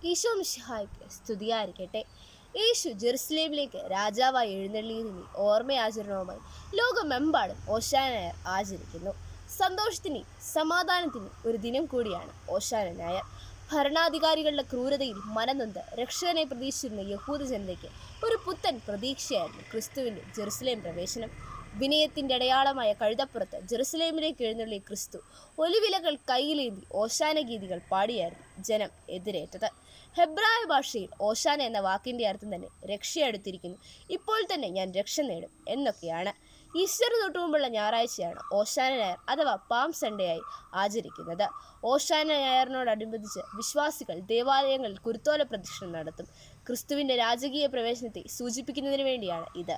ഈശോ മിശിഹായ്ക്ക് സ്തുതിയായിരിക്കട്ടെ. യേശു ജെറുസലേമിലേക്ക് രാജാവായി എഴുന്നള്ളിയതിന്റെ ഓർമ്മയാചരണവുമായി ലോകമെമ്പാടും ഓശാന ഞായർ ആചരിക്കുന്നു. സന്തോഷത്തിനും സമാധാനത്തിനും ഒരു ദിനം കൂടിയാണ് ഓശാന ഞായർ. ഭരണാധികാരികളുടെ ക്രൂരതയിൽ മനനൊന്ത് രക്ഷകനെ പ്രതീക്ഷിച്ചിരുന്ന യഹൂദ ജനതയ്ക്ക് ഒരു പുത്തൻ പ്രതീക്ഷയായിരുന്നു ക്രിസ്തുവിന്റെ ജെറുസലേം പ്രവേശനം. വിനയത്തിന്റെ അടയാളമായ കഴുതപ്പുറത്ത് ജെറുസലേമിലേക്ക് എഴുന്നള്ളിയ ക്രിസ്തു ഒലിവിലകൾ കയ്യിലേന്തി ഓശാന ഗീതികൾ പാടിയായിരുന്നു ജനം എതിരേറ്റത്. ഹെബ്രായ ഭാഷയിൽ ഓശാന എന്ന വാക്കിന്റെ അർത്ഥം തന്നെ രക്ഷയെടുത്തിരിക്കുന്നു, ഇപ്പോൾ തന്നെ ഞാൻ രക്ഷ നേടും എന്നൊക്കെയാണ്. ഈസ്റ്റർ തൊട്ടു മുമ്പുള്ള ഞായറാഴ്ചയാണ് ഓശാന ഞായർ അഥവാ പാം സൺഡേ ആയി ആചരിക്കുന്നത്. ഓശാന ഞായറിനോടനുബന്ധിച്ച് വിശ്വാസികൾ ദേവാലയങ്ങളിൽ കുരുത്തോല പ്രദക്ഷിണം നടത്തും. ക്രിസ്തുവിന്റെ രാജകീയ പ്രവേശനത്തെ സൂചിപ്പിക്കുന്നതിന് വേണ്ടിയാണ് ഇത്.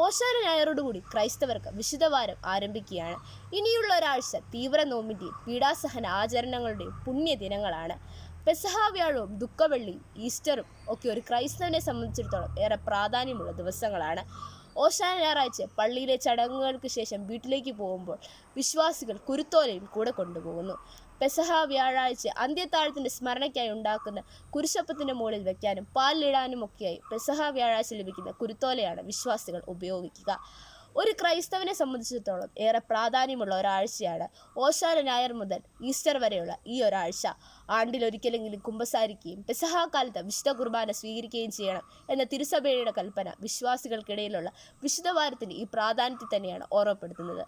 ഓശാന ഞായറോടുകൂടി ക്രൈസ്തവർക്ക് വിശുദ്ധവാരം ആരംഭിക്കുകയാണ്. ഇനിയുള്ള ഒരാഴ്ച തീവ്ര നോമ്പിന്റെയും പീഡാസഹന ആചരണങ്ങളുടെയും പുണ്യദിനങ്ങളാണ്. പെസഹ വ്യാഴവും ദുഃഖവെള്ളിയും ഈസ്റ്ററും ഒക്കെ ഒരു ക്രൈസ്തവനെ സംബന്ധിച്ചിടത്തോളം ഏറെ പ്രാധാന്യമുള്ള ദിവസങ്ങളാണ്. ഓശാന ഞായറാഴ്ച പള്ളിയിലെ ചടങ്ങുകൾക്ക് ശേഷം വീട്ടിലേക്ക് പോകുമ്പോൾ വിശ്വാസികൾ കുരുത്തോലയും കൂടെ കൊണ്ടുപോകുന്നു. പെസഹ വ്യാഴാഴ്ച അന്ത്യത്താഴത്തിന്റെ സ്മരണയ്ക്കായി ഉണ്ടാക്കുന്ന കുരിശപ്പത്തിന്റെ മുകളിൽ വെക്കാനും പാലിടാനും ഒക്കെയായി പെസഹ വ്യാഴാഴ്ച ലഭിക്കുന്ന കുരുത്തോലയാണ് വിശ്വാസികൾ ഉപയോഗിക്കുക. ഒരു ക്രൈസ്തവനെ സംബന്ധിച്ചിടത്തോളം ഏറെ പ്രാധാന്യമുള്ള ഒരാഴ്ചയാണ് ഓശാന ഞായർ മുതൽ ഈസ്റ്റർ വരെയുള്ള ഈ ഒരാഴ്ച. ആണ്ടിലൊരിക്കലെങ്കിലും കുമ്പസാരിക്കുകയും പെസഹ കാലത്ത് വിശുദ്ധ കുർബാന സ്വീകരിക്കുകയും ചെയ്യണം എന്ന തിരുസഭയുടെ കൽപ്പന വിശ്വാസികൾക്കിടയിലുള്ള വിശുദ്ധവാരത്തിന്റെ ഈ പ്രാധാന്യത്തെ തന്നെയാണ് ഓർമ്മപ്പെടുത്തുന്നത്.